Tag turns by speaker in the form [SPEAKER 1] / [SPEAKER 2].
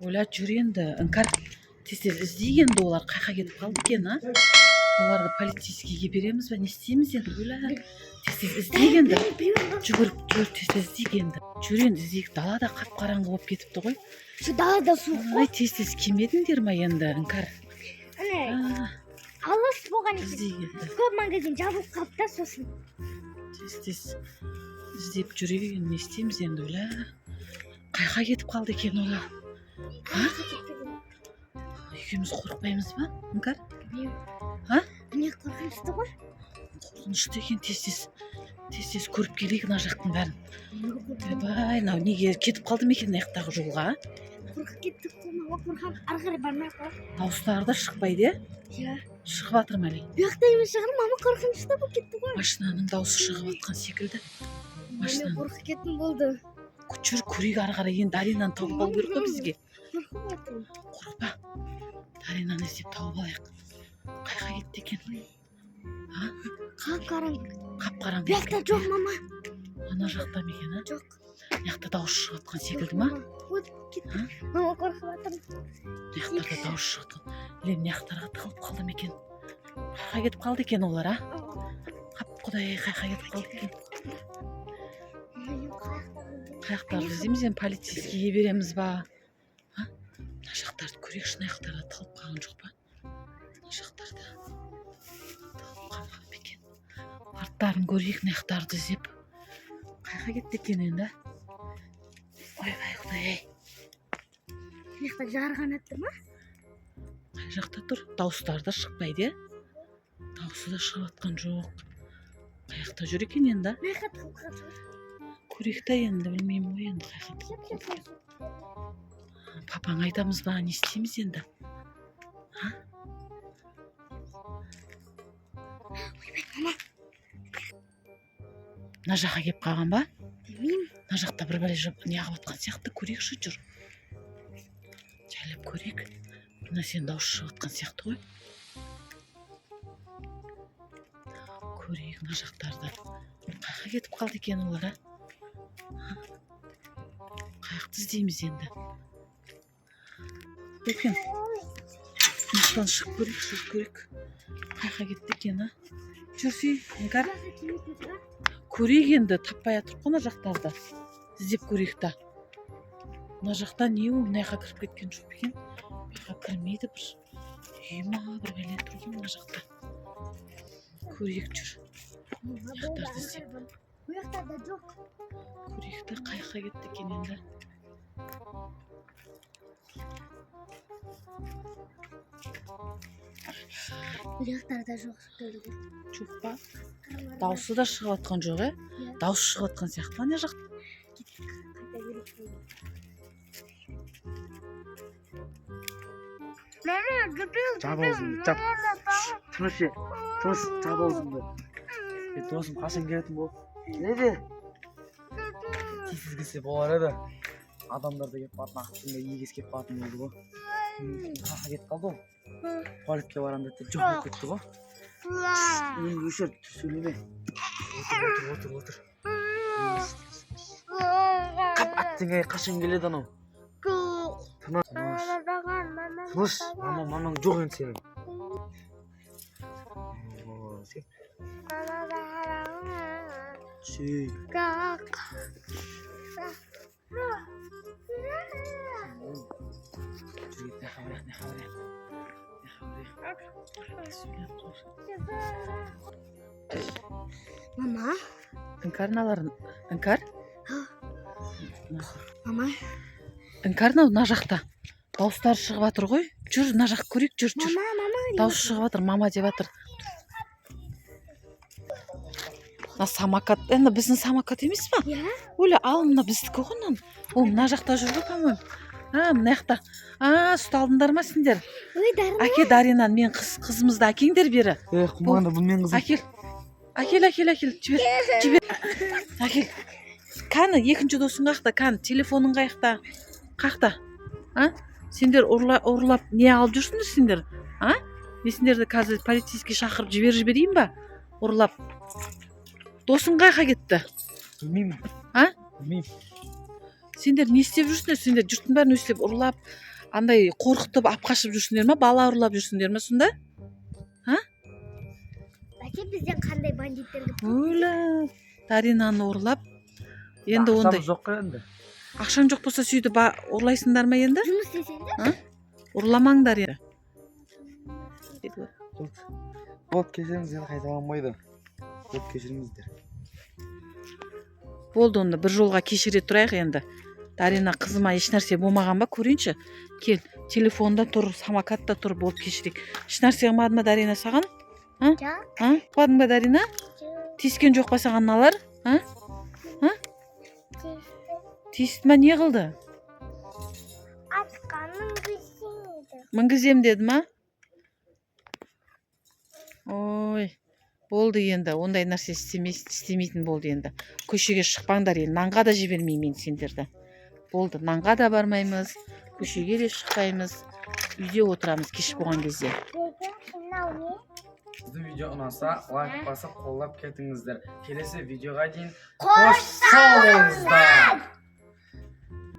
[SPEAKER 1] Оля жүр енді, іңкәр тез іздегенді олар қайқа кетіп қалды екен, а? Оларды полицейскийге береміз бе, не істейміз енді, Оля? Тез іздегенді, жүгір тез іздегенді. Жүр енді іздейік, далада қап-қараңғы болып кетіпті ғой.
[SPEAKER 2] Şu dalada su.
[SPEAKER 1] Ай, тез келмедіңдер ме енді, іңкәр?
[SPEAKER 2] Ane. Алыс болған екен.
[SPEAKER 1] Іздегенді.
[SPEAKER 2] Көп магазин жабылып қалыпты сосын.
[SPEAKER 1] Тез іздеп жүрейін, не істейміз енді, Оля? Қайқа кетіп қалды екен олар? Екеуміз қорықпаймыз ба, іңкәр?
[SPEAKER 2] Міне қорқынышты ғой.
[SPEAKER 1] Қорқынышты екен, тез көріп келейік мына жақтың бәрін. Ойбай, мынау неге кетіп қалды ма екен аяқтағы жолға?
[SPEAKER 2] Қорқып кеттік қой, қорқам ары қарай бармай қой.
[SPEAKER 1] Дауыстары да шықпайды,
[SPEAKER 2] Иә.
[SPEAKER 1] шығып жатыр ма әлі?
[SPEAKER 2] Бұяқта емес шығар, мама қорқынышты болып кетті ғой.
[SPEAKER 1] Машинаның дауысы шығып жатқан секілді.
[SPEAKER 2] Мен қорқып кеттім болды.
[SPEAKER 1] Жүр көрейік ары қарай, енді Даринаны тауып алу керек қой бізге.
[SPEAKER 2] Қорқып жатырмын.
[SPEAKER 1] Қорықпа, Даринаны іздеп тауып алайық. Қайқа кетті екен? Қап-қараңғы.
[SPEAKER 2] Бұяқта жоқ мама.
[SPEAKER 1] Ана жақта ма екен, а?
[SPEAKER 2] Жоқ.
[SPEAKER 1] Мына дауыс шығып жатқан секілді ма?
[SPEAKER 2] Мама қорқып жатырмын.
[SPEAKER 1] Мына да дауыс шығып жатқан. Или мына жақтарға тығылып қалды ма екен? Қайқа кетіп қалды екен олар, а? Қап құдай, қайқа кетіп қалды екен? Қаяқтарды іздейміз, енді полицейскийге береміз ба? Мына жақтарды көрейікші, мына жақтарда тығылып қалған жоқ па? Мына жақтарда тығылып қалған ба екен? Арттарын көрейік, мына жақтарды іздеп. Қайқа кетті екен енді? Ойбай құдай.
[SPEAKER 2] Мына жақта жарған атты ма?
[SPEAKER 1] Қай жақта тұр? Дауыстары да шықпайды, дауысы да шығып жатқан жоқ. Қай жақта жүр екен енді?
[SPEAKER 2] Мына жақта тығылып қалды.
[SPEAKER 1] Көрейік та енді, білмеймін ғой енді қай жақта тығылып қалды. Папаңа айтамыз ба, не істейміз енді? Мына жаққа келіп қалған ба?
[SPEAKER 2] Білмеймін.
[SPEAKER 1] Мына жақта бір бәле неғып жатқан сияқты, көрейікші жүр. Жайлап көрейік. Бір нәрсенің дауысы шығып жатқан сияқты ғой. Көрейік мына жақтарды. Қайқа кетіп қалды екен олар, а? Қаяқты іздейміз енді? Екен. Мыштан шығып көрейік. Қайқа кетті екен, а? Жүрсей, іңкәр. Көрейік енді, таппай атырып қой мына жақтарды. Іздеп көрейік та. Мына жақта не ол, мына жаққа кіріп кеткен жоқ екен? Мына жаққа кірмейді бір. Үйма бір бәле тұр ғой мына жақта. Көрейік жүр. Мына жақтарды іздеп.
[SPEAKER 2] Бұл жақта да жоқ.
[SPEAKER 1] Көрейік та, қайқа кетті екен енді?
[SPEAKER 2] Бұл жақтарда жоқ.
[SPEAKER 1] Жоқ па? Дауысы да шығып жатқан жоқ, е? Дауысы шығып жатқан сияқты ана жақта.
[SPEAKER 3] Жап аузыңды, жап. Тыныш же, тыныш, жап аузыңды. Досым қашан келетін бол? Неде? Тезіз келсе болар еді. Адамдар да келіп батын ақшында егес келіп батын болды ғой. Қақа кетіп қалды ғой. Туалетке барам деді, жоқ болып кетті ғой. Енді өшір, сөйлеме. Отыр. Қап аттың қашан келеді анау? Тыныш, мамаң жоқ енді сенің. Сүй.
[SPEAKER 2] Мама.
[SPEAKER 1] Іңкәр наларын, іңкәр?
[SPEAKER 2] Мама.
[SPEAKER 1] Іңкәр мына жақта. Дауыстары шығып жатыр ғой. Жүр, мына жаққа көрейік, жүр.
[SPEAKER 2] Мама.
[SPEAKER 1] Дауыс шығып жатыр, мама деп жатыр. Мына самокат, енді біздің самокат емес па?
[SPEAKER 2] Иә.
[SPEAKER 1] Оля, ал мына біздікі ғой мынаны. Ол мына жақта жүр ғой, по-моему. Мына жақта. Ұсталдыңдар ма сендер? Әке Даринаны, мен қызымызды әкеңдер бері.
[SPEAKER 3] Құмағанда бұл мен қызым.
[SPEAKER 1] Әкел, жібер. Әкел. Кәні, екінші досың қақта, телефоның қақта. Сендер ұрлап не алып жүрсіңдер сендер? Мен сендерді қазір полицейский шақырып жіберейін ба? Ұрлап. Досың қайқа кетті?
[SPEAKER 3] Білмеймін.
[SPEAKER 1] Білмеймін. Сендер не істеп жүрсіңдер? Сендер жұрттың бәрін өстіп ұрлап, андай қорқытып алып қашып жүрсіңдер ма? Бала ұрлап жүрсіңдер ма сонда?
[SPEAKER 2] Бәке бізден қандай бандиттер келіп тұр?
[SPEAKER 1] Өлі, Даринаны ұрлап. Енді ондай.
[SPEAKER 3] Ақшамыз жоқ қой енді.
[SPEAKER 1] Ақшаң жоқ болса сөйтіп ұрлайсыңдар ма енді?
[SPEAKER 2] Жұмыс істесеңдер.
[SPEAKER 1] Ұрламаңдар енді.
[SPEAKER 3] Болды кешіріңіз, енді қайта алмайды. Болды кешіріңіздер.
[SPEAKER 1] Болды онда бір жолға кешіре тұрайық енді. Дарина қызыма еш нәрсе болмаған ба көрейінші. Кел, телефонда тұр, самокатта тұр, болып кешірейік. Еш нәрсе қылмады ма Дарина саған?
[SPEAKER 2] Жоқ.
[SPEAKER 1] Қылмадың ба Дарина? Тиіскен жоқ па саған аналар? Тиісті ма, не қылды?
[SPEAKER 2] Атқаның күшейді.
[SPEAKER 1] Мінгізем деді ма? Ой, болды енді, ондай нәрсе істемейтін болды енді. Көшеге шықпаңдар енді, нанға да жібермеймін мен сендерді. Болды, нанға да бармаймыз, көшеге де шықпаймыз, үйде отырамыз кеш болған кезде.
[SPEAKER 3] Біздің видео ұнаса, лайк басып, қолдап кетіңіздер. Келесі видеоға дейін
[SPEAKER 2] Қош
[SPEAKER 3] сау болыңыздар.